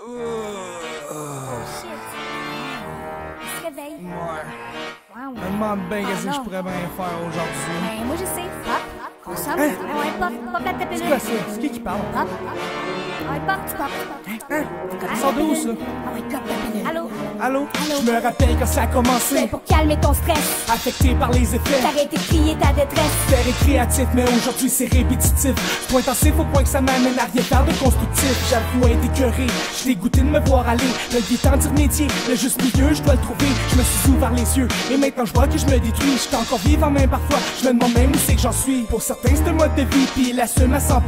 Shit. Il se réveille. Ouais. Wow. Je me demande bien qu'est-ce que je non. pourrais bien faire aujourd'hui. Ben, moi, je sais. Hop, consomme. Hein? Ah ouais, pop la tapette. C'est quoi ça? C'est qui parle? Hop. Ah ouais, pop, tu pop. Hein? Ça sort de où, ça? Ah ouais, pop la pilule. Allô? Allô? Je me rappelle quand ça a commencé. C'est pour calmer ton stress. Affecté par les effets. T'arrêtes de crier ta détresse. Faire est créatif, mais aujourd'hui c'est répétitif. C'est point intensif au point que ça m'amène à rien faire de constructif. J'avoue être écœuré, je dégoûté de me voir aller. Le vie temps d'y remédier, le juste milieu, je dois le trouver. Je me suis ouvert les yeux, et maintenant je vois que je me détruis. J'étais encore vivant même parfois, je me demande même où c'est que j'en suis. Pour certains c'est un mode de vie, puis il assume à 100%.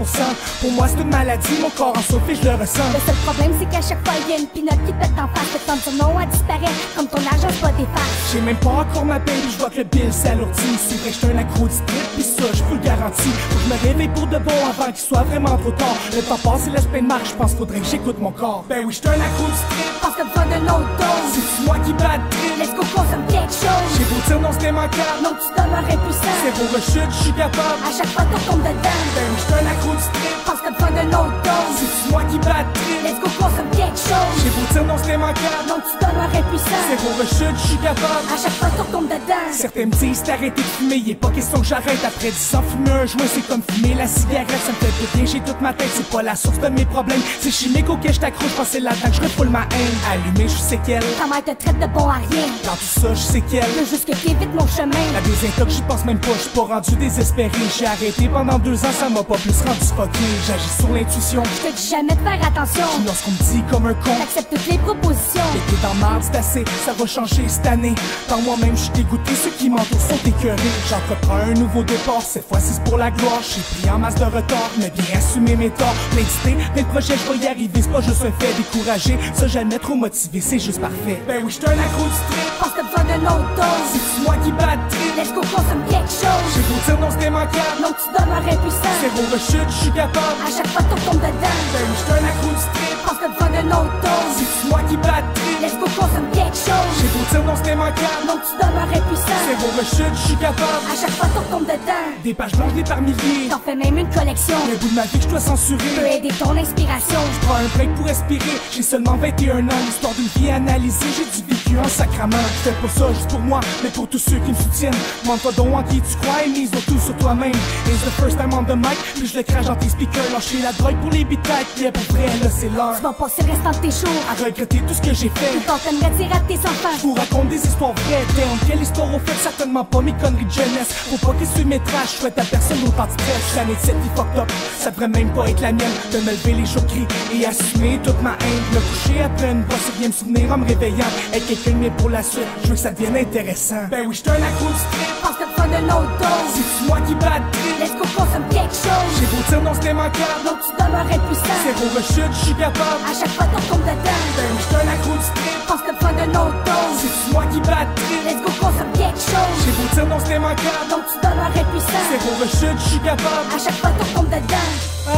Pour moi c'est une maladie, mon corps en souffre et je le ressens. Le seul problème, c'est qu'à chaque fois, il y a une pinotte qui te pète en face. Le temps de ton nom, elle disparaît. Comme ton argent, c'est pas tes faces. J'ai même pas encore ma paye, je vois que le bill s'alourdit. C'est vrai que j'suis un accro du strip, pis ça, je vous le garantis. Faut que je me réveille pour de bon avant qu'il soit vraiment trop tard. Le temps passe et laisse plein de marche, j'pense faudrait que j'écoute mon corps. Ben oui, j'suis un accro du strip, Pense que besoin d'une autre dose. c'est moi qui bats de trip. Let's go, consomme quelque chose. J'ai beau dire non, c'était manquable. Non, tu demeures impuissant. Zéro rechute, j'suis capable. À chaque fois, t'en tombes dedans. Ben oui, j'suis un accro du strip, Pense que besoin d'une autre dose. c'est moi qui bats de trip. Let's go, consomme quelque chose. J'ai beau dire non, c'était manquable. Non, tu demeures impuissant. Zéro rechute, j'suis capable. À chaque fois, t'en tombes dedans. Certains me disent d'arrêter de fumer, y est pas question que j'arrête. Après 10 ans fumer un joint, c'est comme fumer la cigarette. Ça me fait plus rien, j'ai toute ma tête, c'est pas la source de mes problèmes. C'est chimique auquel je t'accroche, pense c'est là-dedans que je refoule ma haine. Allumé, je sais qu'elle, Ta mère te traite de bon à rien. dans tout ça, je sais qu'elle. Je veux juste que t'évites mon chemin. La désintox, j'y pense même pas, j'suis pas rendu désespéré. J'ai arrêté pendant 2 ans, ça m'a pas plus rendu fucké. J'agis sur l'intuition, Je te dis jamais de faire attention. je lance ce qu'on me dit comme un con. T'acceptes toutes les propositions. Les pieds dans marde, c'est assez, ça va changer cette année. Par moi-même, je suis dégoûté, ceux qui m'entourent sont écœurés. J'entreprends un nouveau départ, cette fois-ci c'est pour la gloire. J'ai pris en masse de retard, mais bien assumer mes torts. Plein d'idées, plein de projets, je vais y arriver, c'est pas juste un fait découragé. Ça, jamais trop motivé, c'est juste parfait. Ben oui, j'suis un accro du strip, Pense que besoin d'une autre dose. c'est moi qui bats de trip. Let's go, consomme quelque chose. J'ai beau dire non, c'était manquable. Non, tu demeures impuissant. Zéro rechute, j'suis capable. À chaque fois, t'en tombes dedans. Ben oui, j'suis un accro du strip, Pense que besoin d'une autre dose. c'est moi qui bats de trip. Let's go, consomme quelque chose. J'ai beau dire non, c'était manquable. Non, tu demeures impuissant. Zéro rechute, j'suis capable. À chaque fois, t'en tombes dedans. Des pages blanches, des par milliers. T'en fais même une collection. Un bout de ma vie que je dois Peut censurer. aider ton inspiration. Prends un break pour respirer, j'ai seulement 21 ans. L'histoire d'une vie analysée, j'ai du vécu en sacrament. Je fais pas ça juste pour moi, mais pour tous ceux qui me soutiennent. Demande-toi donc en qui tu crois et mise tout sur toi-même. It's the first time on the mic, puis je le crache dans tes speakers. Lâcher la drogue pour les beats, yeah, pour vrai, là c'est l'heure. Tu vas passer le restant de tes jours. À regretter tout ce que j'ai fait. Quand t'aimerais dire à tes enfants. Je vous raconte des histoires vraies, damn. Quelle histoire au fait, certainement pas mes conneries de jeunesse. Faut pas qu'ils suivent mes trashs, je souhaite à personne autant de stress. L'année de cette vie fucked up, ça devrait même pas être la mienne. De me lever les choqueries et assumer toute ma haine. Me coucher après une brosse et bien me souvenir en me réveillant. Être quelqu'un de mieux pour la suite, je veux que ça devienne intéressant. Ben oui, j'suis un accro du strip, Pense que besoin d'une autre dose. c'est moi qui bats de trip. Let's go, consomme quelque chose. J'ai beau dire non, c'était manquable. Non, tu demeures impuissant. Zéro rechute, j'suis capable. À chaque fois, t'en tombes dedans. Ben oui, j'suis un accro du strip, Pense que besoin d'une autre dose. c'est moi qui bats de trip. Let's go, consomme quelque chose. J'ai beau dire non, c'était manquable. Non, tu demeures impuissant. Zéro rechute, j'suis capable. À chaque fois, t'en tombes dedans. Ah,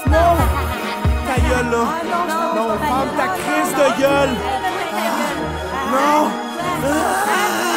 non, ta gueule là. Non, ferme ta crise de gueule. Non. Ah.